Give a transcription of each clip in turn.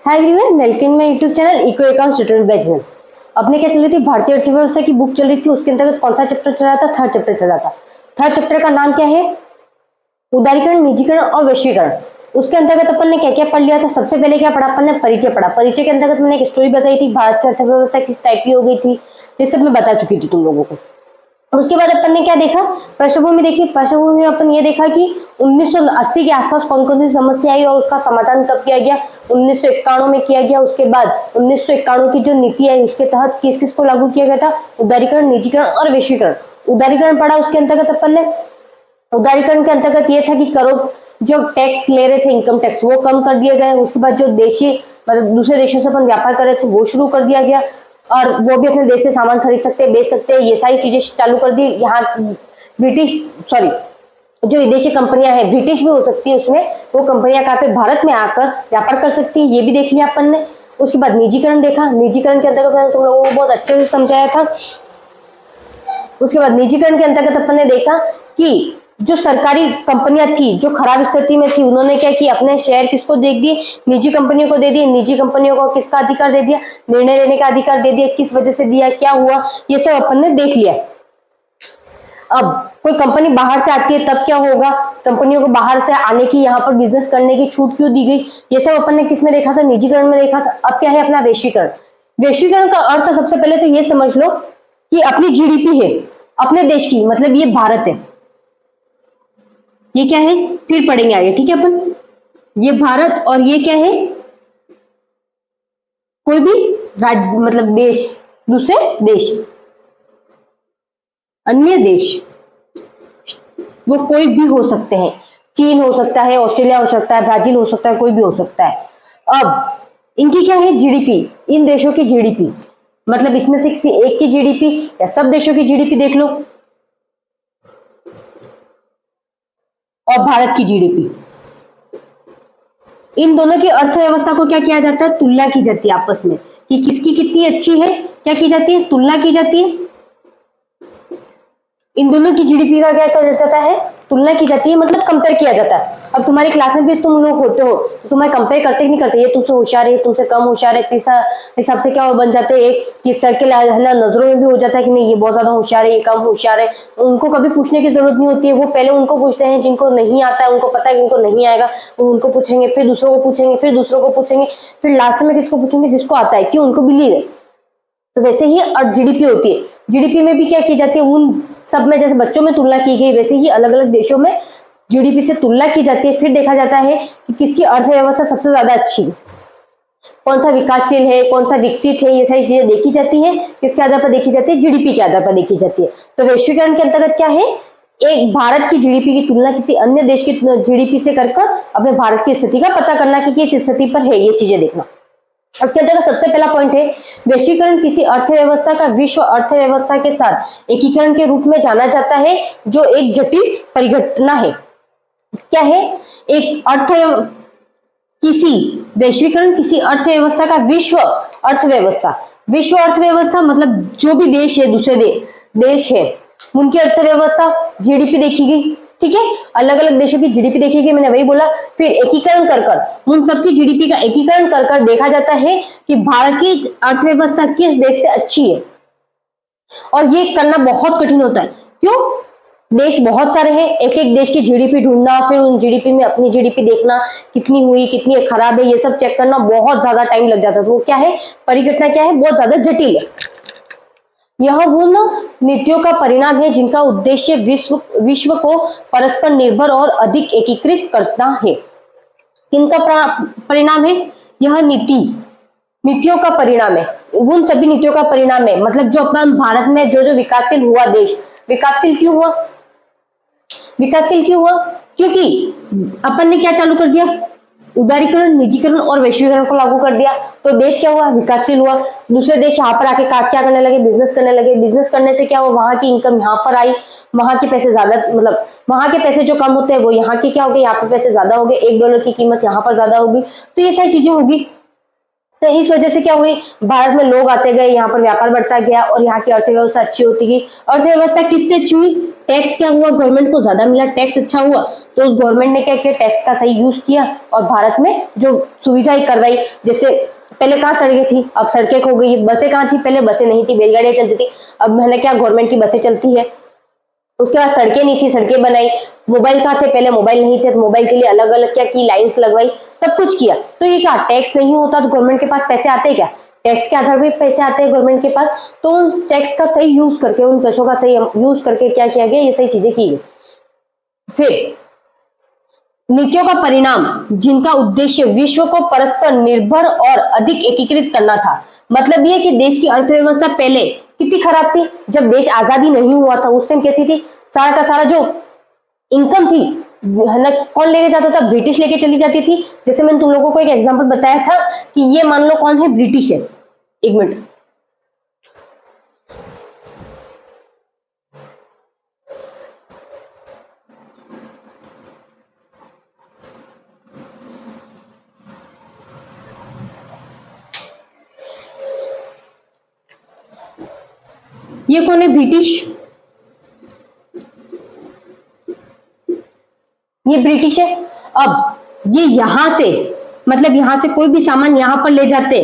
Hi everyone, welcome my YouTube channel eco accounts tutorial by Jain. अपने क्या चल रही थी, भारतीय अर्थव्यवस्था की बुक चल रही थी। उसके अंतर्गत कौन सा चैप्टर चल रहा था? थर्ड चैप्टर चल रहा था। थर्ड चैप्टर का नाम क्या है? उदारीकरण, निजीकरण और वैश्वीकरण। उसके अंतर्गत अपन ने क्या क्या पढ़ लिया था? सबसे पहले क्या पढ़ा अपन ने? परिचय पढ़ा। परिचय के अंतर्गत मैंने एक स्टोरी बताई थी, भारत की अर्थव्यवस्था किस टाइप की हो गई थी, ये सब मैं बता चुकी थी तुम लोगों को। उसके बाद अपन ने क्या देखा? पृष्ठभूमि देखी। पृष्ठभूमि में अपन ये देखा कि 1980 के आसपास कौन कौन सी समस्या आई और उसका समाधान कब किया गया? 1991 में किया गया। उसके बाद 1991 की जो नीति आई उसके तहत किस किस को लागू किया गया था? उदारीकरण, निजीकरण और वैश्वीकरण। उदारीकरण पढ़ा। उसके अंतर्गत अपन ने उदारीकरण के अंतर्गत ये था कि करोड़ जो टैक्स ले रहे थे, इनकम टैक्स, वो कम कर दिया गया। उसके बाद जो देशी मतलब दूसरे देशों से अपन व्यापार कर रहे थे वो शुरू कर दिया गया और वो भी अपने देश से सामान खरीद सकते हैं, बेच सकते हैं, ये सारी चीजें चालू कर दी। यहाँ ब्रिटिश जो विदेशी कंपनियां हैं, ब्रिटिश भी हो सकती है उसमें, वो कंपनियां कहाँ पे? भारत में आकर व्यापार कर सकती है, ये भी देख लिया अपन ने। उसके बाद निजीकरण देखा। निजीकरण के अंतर्गत मैंने तुम लोगों को बहुत अच्छे से समझाया था। उसके बाद निजीकरण के अंतर्गत अपन ने देखा कि जो सरकारी कंपनियां थी जो खराब स्थिति में थी, उन्होंने क्या किया? अपने शेयर किसको दे दिए? निजी कंपनियों को दे दिए। निजी कंपनियों को किसका अधिकार दे दिया? निर्णय लेने का अधिकार दे दिया। किस वजह से दिया, क्या हुआ, ये सब अपन ने देख लिया। अब कोई कंपनी बाहर से आती है तब क्या होगा? कंपनियों को बाहर से आने की, यहाँ पर बिजनेस करने की छूट क्यों दी गई? ये सब अपन ने किस में देखा था? निजीकरण में देखा था। अब क्या है अपना वैश्वीकरण। वैश्वीकरण का अर्थ सबसे पहले तो ये समझ लो कि अपनी जीडीपी है अपने देश की, मतलब ये भारत है, ये क्या है फिर पढ़ेंगे आगे, ठीक है अपन। ये भारत और ये क्या है? कोई भी राज्य, मतलब देश, दूसरे देश, अन्य देश, वो कोई भी हो सकते हैं। चीन हो सकता है, ऑस्ट्रेलिया हो सकता है, ब्राजील हो सकता है, कोई भी हो सकता है। अब इनकी क्या है? जीडीपी। इन देशों की जीडीपी, मतलब इसमें से किसी एक की जीडीपी या सब देशों की जीडीपी देख लो, और भारत की जीडीपी, इन दोनों की अर्थव्यवस्था को क्या किया जाता है? तुलना की जाती है आपस में कि किसकी कितनी अच्छी है। क्या की जाती है? तुलना की जाती है। इन दोनों की जीडीपी का क्या किया जाता है? तुलना की जाती है, मतलब कंपेयर किया जाता है। अब तुम्हारी क्लास में भी तुम लोग होते हो, तुम्हें कंपेयर करते ही नहीं करते, ये तुमसे होशियार है, तुमसे कम होशियार है, तीसरा हिसाब से क्या बन जाते हैं? एक कि सर्किल है ना, नजरों में भी हो जाता है कि नहीं ये बहुत ज्यादा होशियार है, ये कम होशियार है। उनको कभी पूछने की जरूरत नहीं होती है, वो पहले उनको पूछते हैं जिनको नहीं आता है, उनको पता है कि उनको नहीं आएगा, उनको पूछेंगे, फिर दूसरों को पूछेंगे, फिर दूसरों को पूछेंगे, फिर लास्ट में किसको पूछेंगे? जिसको आता है, क्यों? उनको बिलीव है। तो वैसे ही जीडीपी होती है। जीडीपी में भी क्या की जाती है? उन सब में जैसे बच्चों में तुलना की गई, वैसे ही अलग अलग देशों में जीडीपी से तुलना की जाती है। फिर देखा जाता है कि किसकी अर्थव्यवस्था सबसे ज्यादा अच्छी है, कौन सा विकासशील है, कौन सा विकसित है, ये सारी चीजें देखी जाती है। किसके आधार पर देखी जाती है? जीडीपी के आधार पर देखी जाती है। तो वैश्वीकरण के अंतर्गत क्या है? एक भारत की जीडीपी की तुलना किसी अन्य देश की जीडीपी से कर अपने भारत की स्थिति का पता करना कि किस स्थिति पर है, ये चीजें देखना। इसके अंतर्गत सबसे पहला पॉइंट है, वैश्वीकरण किसी अर्थव्यवस्था का विश्व अर्थव्यवस्था के साथ एकीकरण के रूप में जाना जाता है, जो एक जटिल परिघटना है। क्या है? एक वैश्वीकरण किसी अर्थव्यवस्था का विश्व अर्थव्यवस्था। विश्व अर्थव्यवस्था मतलब जो भी देश है, दूसरे देश है, उनकी अर्थव्यवस्था, जीडीपी देखी गई, ठीक है। अलग अलग देशों की जीडीपी देखी गई, मैंने वही बोला। फिर एकीकरण कर उन सबकी जीडीपी का एकीकरण कर देखा जाता है कि भारत की अर्थव्यवस्था किस देश से अच्छी है। और ये करना बहुत कठिन होता है। क्यों? देश बहुत सारे हैं, एक एक देश की जीडीपी ढूंढना, फिर उन जीडीपी में अपनी जीडीपी देखना कितनी हुई, कितनी खराब है, ये सब चेक करना बहुत ज्यादा टाइम लग जाता है। तो वो क्या है? परिघटना क्या है? बहुत ज्यादा जटिल है। यह उन नीतियों का परिणाम है जिनका उद्देश्य विश्व को परस्पर निर्भर और अधिक एकीकृत करना है। किनका परिणाम है? यह नीतियों का परिणाम है, उन सभी नीतियों का परिणाम है। मतलब जो अपना भारत में जो जो विकासशील हुआ देश, विकासशील क्यों हुआ? विकासशील क्यों हुआ? क्योंकि अपन ने क्या चालू कर दिया? उदारीकरण, निजीकरण और वैश्वीकरण को लागू कर दिया। तो देश क्या हुआ? विकासशील हुआ। दूसरे देश यहाँ पर आके क्या करने लगे? बिजनेस करने लगे। बिजनेस करने से क्या हुआ? वहां की इनकम यहाँ पर आई, वहां के पैसे ज्यादा, मतलब वहां के पैसे जो कम होते हैं वो यहाँ के क्या हो गए? यहाँ पर पैसे ज्यादा हो गए। $1 की कीमत यहाँ पर ज्यादा होगी। तो ये सारी चीजें होगी। तो इस वजह से क्या हुई, भारत में लोग आते गए, यहाँ पर व्यापार बढ़ता गया और यहाँ की अर्थव्यवस्था अच्छी होती गई। अर्थव्यवस्था किससे अच्छी हुई, टैक्स क्या हुआ, गवर्नमेंट को ज्यादा मिला, टैक्स अच्छा हुआ, तो उस गवर्नमेंट ने क्या किया, टैक्स का सही यूज किया और भारत में जो सुविधाएं करवाई, जैसे पहले कहाँ सड़कें थी, अब सड़कें हो गई, बसें कहाँ थी, पहले बसें नहीं थी, बैलगाड़ियां चलती थी, अब मैंने क्या गवर्नमेंट की बसें चलती है। उसके बाद सड़कें नहीं थी, सड़कें बनाई, मोबाइल कहाँ थे, पहले मोबाइल नहीं थे, तो मोबाइल के लिए अलग अलग क्या की, लाइंस लगवाई, सब कुछ किया। तो ये क्या, टैक्स नहीं होता तो गवर्नमेंट के पास पैसे आते क्या, टैक्स के आधार पर पैसे आते हैं गवर्नमेंट के पास, तो उन टैक्स का सही यूज करके, उन पैसों का सही यूज करके क्या किया गया, ये सही चीजें की गई। फिर नीतियों का परिणाम, जिनका उद्देश्य विश्व को परस्पर निर्भर और अधिक एकीकृत करना था। मतलब ये कि देश की अर्थव्यवस्था पहले कितनी खराब थी, जब देश आजादी नहीं हुआ था उस टाइम कैसी थी, सारा का सारा जो इनकम थी है ना, कौन लेके जाता था, ब्रिटिश लेके चली जाती थी। जैसे मैंने तुम लोगों को एक एग्जांपल बताया था कि ये मान लो कौन है, ब्रिटिश है, एक मिनट, ये कौन है, ब्रिटिश, ये ब्रिटिश है। अब ये यहां से, मतलब यहां से कोई भी सामान यहां पर ले जाते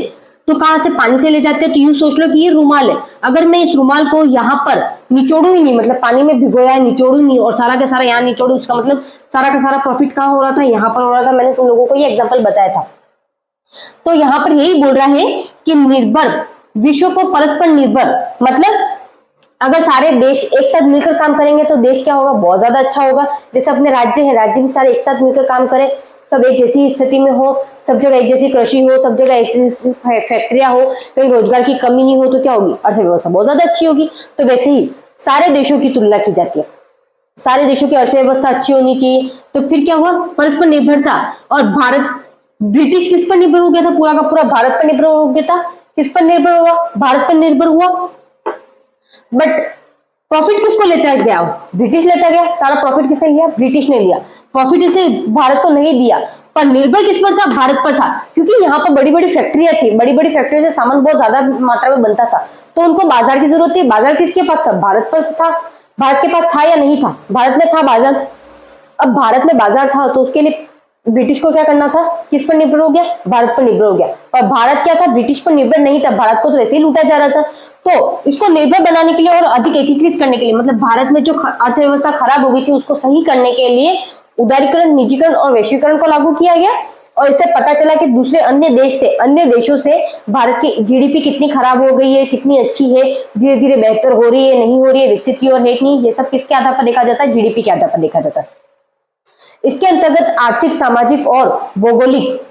तो कहां से, पानी से ले जाते, तो यूं सोच लो कि ये रुमाल है, अगर मैं इस रुमाल को यहाँ पर निचोड़ू ही नहीं, मतलब पानी में भिगोया है, निचोड़ू नहीं और सारा का सारा यहाँ निचोड़ू, उसका मतलब सारा का सारा प्रॉफिट कहाँ हो रहा था, यहाँ पर हो रहा था। मैंने तुम लोगों को ये एग्जाम्पल बताया था। तो यहाँ पर यही बोल रहा है कि निर्भर, विश्व को परस्पर निर्भर, मतलब अगर सारे देश एक साथ मिलकर काम करेंगे तो देश क्या होगा, बहुत ज्यादा अच्छा होगा। जैसे अपने राज्य है, राज्य भी सारे एक साथ मिलकर काम करें, सब एक जैसी स्थिति में हो, सब जगह एक जैसी कृषि हो, सब जगह एक जैसी फैक्ट्रियां हो, कहीं रोजगार की कमी नहीं हो, तो क्या होगी, अर्थव्यवस्था बहुत ज्यादा अच्छी होगी। तो वैसे ही सारे देशों की तुलना की जाती है, सारे देशों की अर्थव्यवस्था अच्छी होनी चाहिए। तो फिर क्या हुआ, परस्पर निर्भरता। और भारत, ब्रिटिश किस पर निर्भर हो गया था, पूरा का पूरा भारत पर निर्भर हो गया था। किस पर निर्भर हुआ, भारत पर निर्भर हुआ, बट प्रॉफिट किसको लेता गया, ब्रिटिश लेता गया, सारा प्रॉफिट किसने लिया, ब्रिटिश ने लिया। प्रॉफिट इसने भारत को नहीं दिया, पर निर्भर किस पर था, भारत पर था, क्योंकि यहाँ पर बड़ी बड़ी फैक्ट्रियां थी, बड़ी बड़ी फैक्ट्रियों से सामान बहुत ज्यादा मात्रा में बनता था, तो उनको बाजार की जरूरत थी। बाजार किसके पास था, भारत पर था। भारत के पास था या नहीं था, भारत में था बाजार। अब भारत में बाजार था तो उसके लिए ब्रिटिश को क्या करना था, किस पर निर्भर हो गया, भारत पर निर्भर हो गया। और भारत क्या था, ब्रिटिश पर निर्भर नहीं था, भारत को तो वैसे ही लूटा जा रहा था। तो इसको निर्भर बनाने के लिए और अधिक एकीकृत करने के लिए, मतलब भारत में जो अर्थव्यवस्था खराब हो गई थी उसको सही करने के लिए उदारीकरण, निजीकरण और वैश्वीकरण को लागू किया गया। और इससे पता चला कि दूसरे अन्य देश थे, अन्य देशों से भारत की जीडीपी कितनी खराब हो गई है, कितनी अच्छी है, धीरे धीरे बेहतर हो रही है, नहीं हो रही है, विकसित की ओर है कि नहीं, ये सब किसके आधार पर देखा जाता है, जीडीपी के आधार पर देखा जाता है। इसके अंतर्गत आर्थिक, सामाजिक और भौगोलिक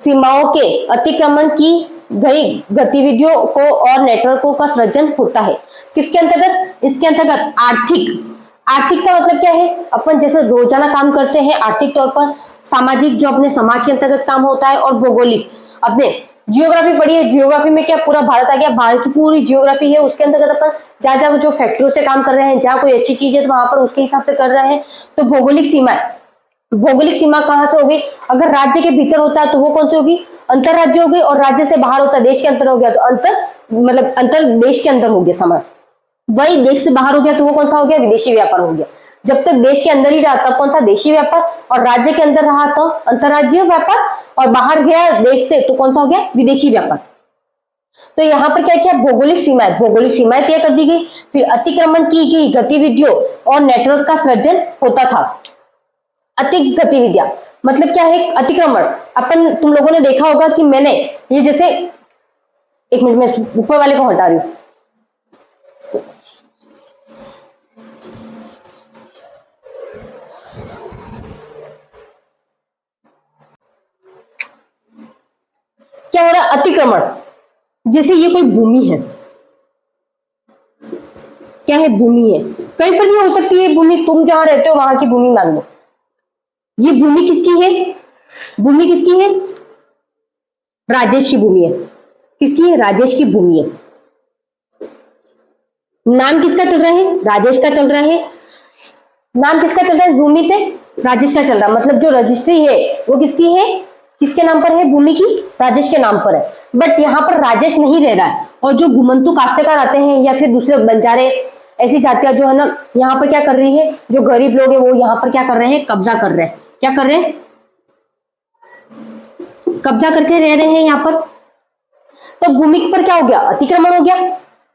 सीमाओं के अतिक्रमण की गई गतिविधियों को और नेटवर्कों का सृजन होता है। किसके अंतर्गत, इसके अंतर्गत आर्थिक, आर्थिक का मतलब क्या है, अपन जैसे रोजाना काम करते हैं आर्थिक तौर पर, सामाजिक जो अपने समाज के अंतर्गत काम होता है, और भौगोलिक अपने जियोग्राफी पढ़ी है, जियोग्राफी में क्या पूरा भारत आ गया, भारत की पूरी जियोग्राफी है, उसके अंतर्गत अपन जहां जहां जो फैक्ट्रियों से काम कर रहे हैं, जहां कोई अच्छी चीज है तो वहां पर उसके हिसाब से कर रहे हैं। तो भौगोलिक सीमा, भौगोलिक सीमा कहां से होगी, अगर राज्य के भीतर होता है तो वो कौन सी होगी, अंतरराज्य होगी, और राज्य से बाहर होता है, देश के अंदर हो गया तो अंतर, मतलब अंतर देश के अंदर हो गया सामान। वही देश से बाहर हो गया तो वो कौन सा हो गया, विदेशी व्यापार हो गया। जब तक देश के अंदर ही रहा तब कौन सा, देशी व्यापार, और राज्य के अंदर रहा तो अंतरराज्यीय व्यापार, और बाहर गया देश से तो कौन सा हो गया, विदेशी व्यापार। तो यहाँ पर क्या किया, भौगोलिक सीमाएं, भौगोलिक सीमाएं तय कर दी गई। फिर अतिक्रमण की गई गतिविधियों और नेटवर्क का सृजन होता था। अतिक गतिविधियां मतलब क्या है, अतिक्रमण, अपन तुम लोगों ने देखा होगा कि मैंने ये जैसे, एक मिनट में ऊपर वाले को हटा रही हूं, क्या हो रहा है, अतिक्रमण। जैसे ये कोई भूमि है, क्या है, भूमि है, कहीं पर भी हो सकती है भूमि, तुम जहां रहते हो वहां की भूमि मान लो। ये भूमि किसकी है, भूमि किसकी है, राजेश की भूमि है। किसकी है, राजेश की भूमि है। नाम किसका चल रहा है, राजेश का चल रहा है। नाम किसका चल रहा है इस भूमि पे, राजेश का चल रहा है। मतलब जो रजिस्ट्री है वो किसकी है, किसके नाम पर है? भूमि की राजेश के नाम पर है। बट यहाँ पर राजेश नहीं रह रहा है, और जो घुमंतु काश्तकार आते हैं या फिर दूसरे बंजारे ऐसी जातियां जो है ना, यहाँ पर क्या कर रही है, जो गरीब लोग है वो यहाँ पर क्या कर रहे हैं? कब्जा कर रहे हैं। क्या कर रहे हैं? कब्जा करके रह रहे हैं यहाँ पर। तो भूमि पर क्या हो गया? अतिक्रमण हो गया।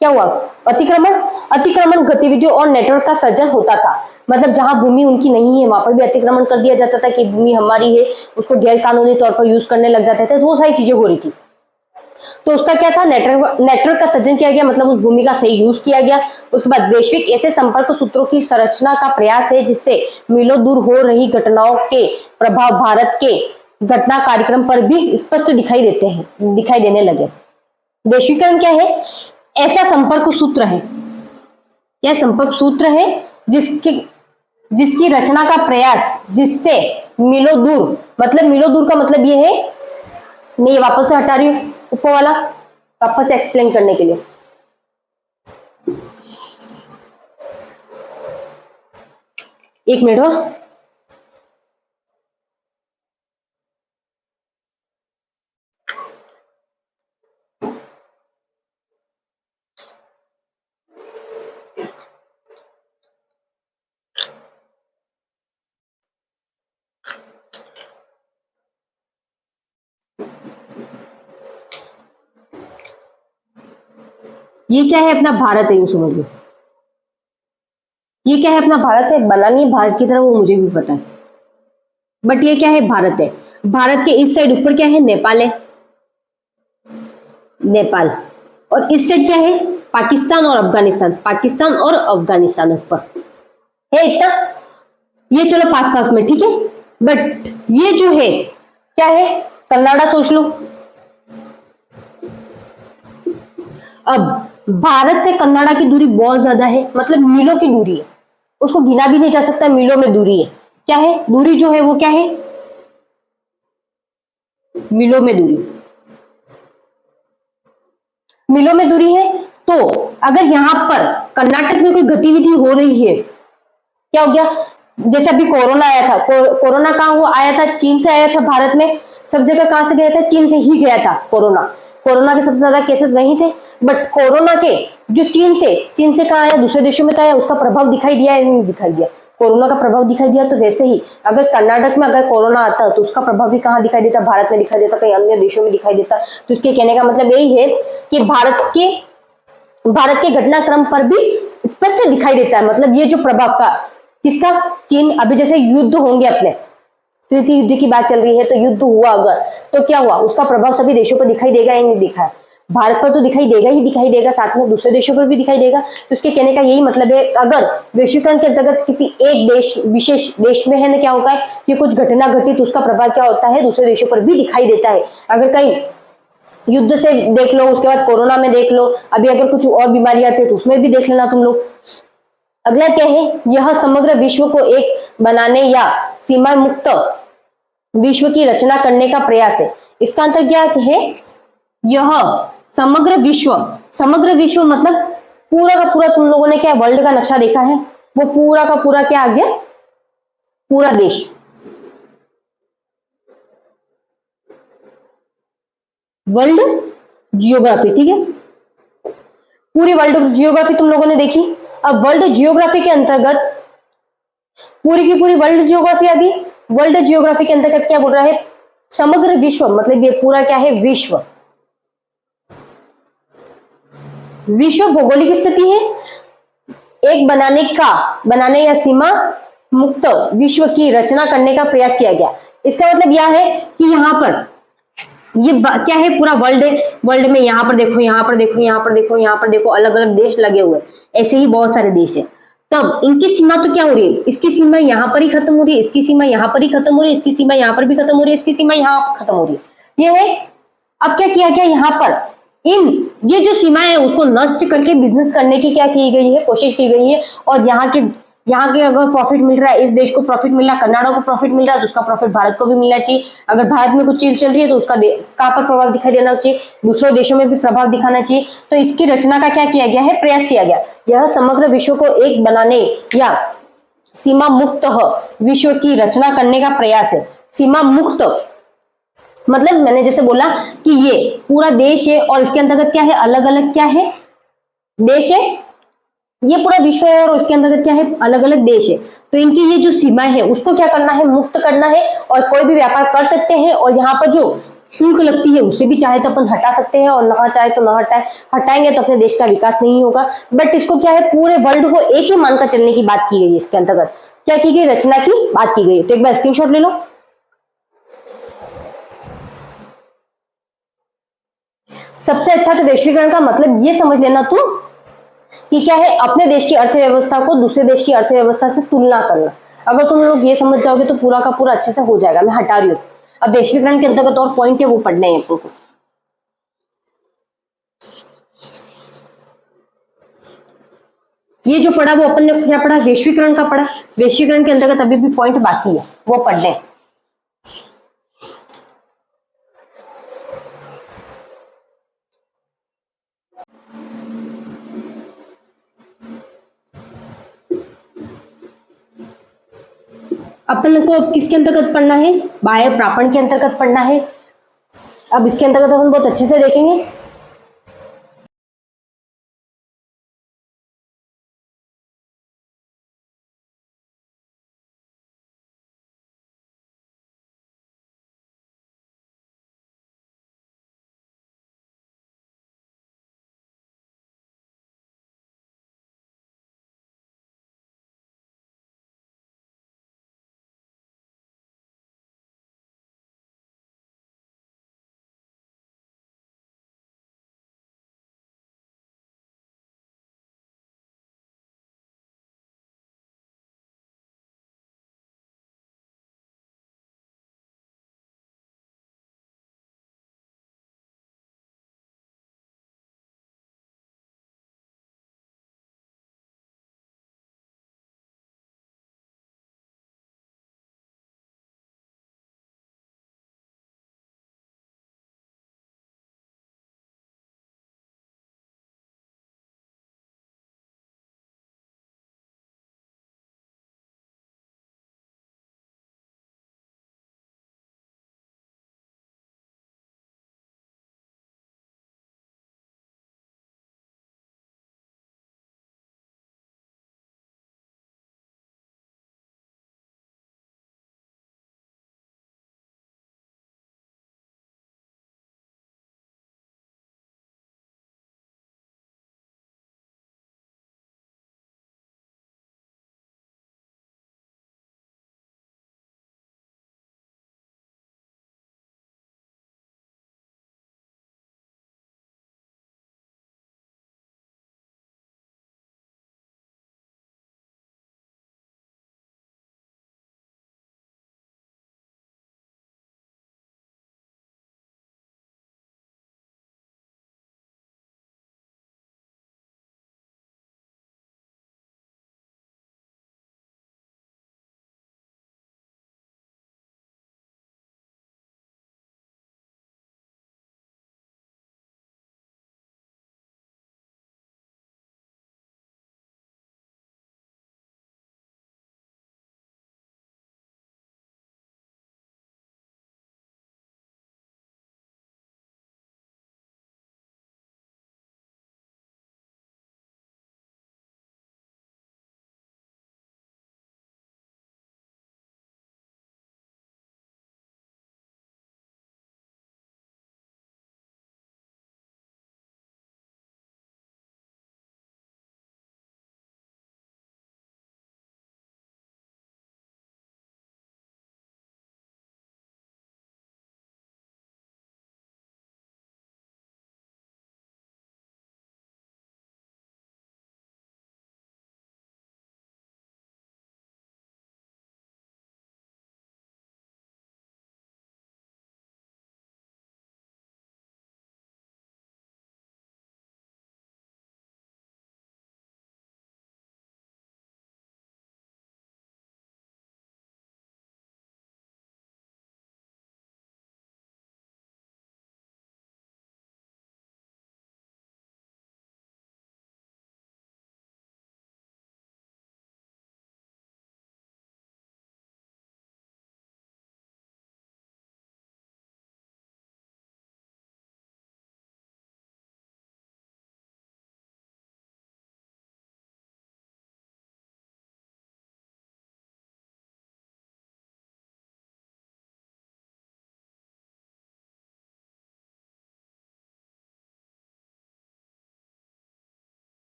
क्या हुआ? अतिक्रमण। अतिक्रमण गतिविधियों और नेटवर्क का सृजन होता था, मतलब जहां भूमि उनकी नहीं है वहां पर भी अतिक्रमण कर दिया जाता था कि भूमि हमारी है, उसको गैर कानूनी तौर पर यूज करने लग जाते थे, तो वो सारी चीजें हो रही थी। तो उसका क्या था? नेटवर्क का सृजन किया गया, मतलब उस भूमि का सही यूज किया गया। उसके बाद वैश्विक ऐसे संपर्क सूत्रों की संरचना का प्रयास है जिससे मीलों दूर हो रही घटनाओं के प्रभाव भारत के घटना कार्यक्रम पर भी स्पष्ट दिखाई देने लगे। वैश्वीकरण क्या है? ऐसा संपर्क सूत्र है, क्या संपर्क सूत्र है जिसकी रचना का प्रयास, जिससे मीलों दूर, मतलब मीलों दूर का मतलब ये है, मैं ये वापस से हटा रही हूं ऊपर वाला वापस से एक्सप्लेन करने के लिए। एक मिनट हो। ये क्या है? अपना भारत है, यूं समझ लो। ये क्या है? अपना भारत है। बना नहीं भारत की तरह, वो मुझे भी पता है, बट ये क्या है? भारत है। भारत के इस साइड ऊपर क्या है? नेपाल है, नेपाल। और इस साइड क्या है? पाकिस्तान और अफगानिस्तान। पाकिस्तान और अफगानिस्तान ऊपर है इतना। ये चलो पास पास में, ठीक है। बट ये जो है क्या है? कनाडा सोच लो। अब भारत से कनाडा की दूरी बहुत ज्यादा है, मतलब मीलों की दूरी है, उसको गिना भी नहीं जा सकता, मीलों में दूरी है। क्या है? दूरी जो है वो क्या है? मीलों में दूरी। मीलों में दूरी है। तो अगर यहां पर कर्नाटक में कोई गतिविधि हो रही है, क्या हो गया? जैसे अभी कोरोना आया था, कोरोना कहां हुआ? आया था चीन से आया था भारत में। सब जगह कहां से गया था? चीन से ही गया था कोरोना। कोरोना के सबसे ज्यादा केसेस वहीं थे। बट कोरोना के जो चीन से कहां आया? दूसरे देशों में तो आया, उसका प्रभाव दिखाई दिया या नहीं दिखाई दिया? कोरोना का प्रभाव दिखाई दिया। तो वैसे ही अगर कर्नाटक में अगर कोरोना आता तो उसका प्रभाव भी कहां दिखाई देता? भारत में दिखाई देता, कहीं अन्य देशों में दिखाई देता। तो इसके कहने का मतलब यही है कि भारत के घटनाक्रम पर भी स्पष्ट दिखाई देता है, मतलब ये जो प्रभाव का किसका? चीन। अभी जैसे युद्ध होंगे, अपने तृतीय युद्ध की बात चल रही है, तो युद्ध हुआ अगर, तो क्या हुआ? उसका प्रभाव सभी देशों पर दिखाई देगा या नहीं दिखा? भारत पर तो दिखाई देगा ही दिखाई देगा, साथ में दूसरे देशों पर भी दिखाई देगा। तो उसके कहने का यही मतलब है, अगर वैश्वीकरण के अंतर्गत किसी एक देश, विशेष देश में है ना, क्या होगा है कि कुछ घटना घटित, उसका प्रभाव क्या होता है? दूसरे देशों पर भी दिखाई देता है। अगर कहीं युद्ध से देख लो, उसके बाद कोरोना में देख लो, अभी अगर कुछ और बीमारी आती है तो उसमें भी देख लेना तुम लोग। अगला क्या है? यह समग्र विश्व को एक बनाने या सीमा मुक्त विश्व की रचना करने का प्रयास है। इसका अंतर क्या है? यह समग्र विश्व मतलब पूरा का पूरा, तुम लोगों ने क्या वर्ल्ड का नक्शा देखा है, वो पूरा का पूरा क्या आ गया? पूरा देश। वर्ल्ड जियोग्राफी, ठीक है। पूरी वर्ल्ड जियोग्राफी तुम लोगों ने देखी। अब वर्ल्ड जियोग्राफी के अंतर्गत पूरी की पूरी वर्ल्ड जियोग्राफी आ गई। वर्ल्ड जियोग्राफी के अंतर्गत क्या बोल रहा है? समग्र विश्व, मतलब ये पूरा क्या है? विश्व भौगोलिक स्थिति है, एक बनाने या सीमा मुक्त विश्व की रचना करने का प्रयास किया गया। इसका मतलब यह है कि यहाँ पर ये क्या है? पूरा वर्ल्ड है। वर्ल्ड में यहाँ पर देखो, यहाँ पर देखो, यहाँ पर देखो, यहाँ पर देखो, अलग अलग देश लगे हुए, ऐसे ही बहुत सारे देश है। तब इनकी सीमा तो क्या हो रही है? इसकी सीमा यहाँ पर ही खत्म हो रही है, इसकी सीमा यहाँ पर ही खत्म हो रही है, इसकी सीमा यहाँ पर भी खत्म हो रही है, इसकी सीमा यहाँ खत्म हो रही है। ये है। अब क्या किया गया? यहाँ पर ये जो सीमा है उसको नष्ट करके बिजनेस करने की क्या की गई है? कोशिश की गई है। और यहाँ के अगर प्रॉफिट मिल रहा है, इस देश को प्रॉफिट मिल रहा है, कनाडा को प्रॉफिट मिल रहा है, तो उसका प्रॉफिट भारत को भी मिलना चाहिए। अगर भारत में कुछ चीज चल रही है तो उसका कहाँ पर प्रभाव दिखाई देना चाहिए? दूसरे देशों में भी प्रभाव दिखाना चाहिए। तो इसकी रचना का क्या किया गया है? प्रयास किया गया। यह समग्र विश्व को एक बनाने या सीमा मुक्त विश्व की रचना करने का प्रयास है। सीमा मुक्त मतलब मैंने जैसे बोला कि ये पूरा देश है और इसके अंतर्गत क्या है, अलग अलग क्या है, देश है। ये पूरा विश्व है और उसके अंतर्गत क्या है, अलग अलग देश है। तो इनकी ये जो सीमा है उसको क्या करना है, मुक्त करना है, और कोई भी व्यापार कर सकते हैं। और यहाँ पर जो शुल्क लगती है उसे भी चाहे तो अपन हटा सकते हैं और ना चाहे तो ना हटाएंगे तो अपने देश का विकास नहीं होगा। बट इसको क्या है, पूरे वर्ल्ड को एक ही मानकर चलने की बात की गई है। इसके अंतर्गत क्या की गई, रचना की बात की गई है। तो एक बार स्क्रीनशॉट ले लो। सबसे अच्छा तो वैश्वीकरण का मतलब ये समझ लेना तू कि क्या है, अपने देश की अर्थव्यवस्था को दूसरे देश की अर्थव्यवस्था से तुलना करना। अगर तुम लोग ये समझ जाओगे तो पूरा का पूरा अच्छे से हो जाएगा। मैं हटा रही हूँ। अब वैश्वीकरण के अंतर्गत और पॉइंट है वो पढ़ने हैं अपन को। ये जो पढ़ा वो अपन ने क्या पढ़ा, वैश्वीकरण का पढ़ा। वैश्वीकरण के अंतर्गत अभी भी पॉइंट बाकी है, वो पढ़ने हैं। अपन को किसके अंतर्गत पढ़ना है, बाह्य प्रापण के अंतर्गत पढ़ना है। अब इसके अंतर्गत अपन बहुत अच्छे से देखेंगे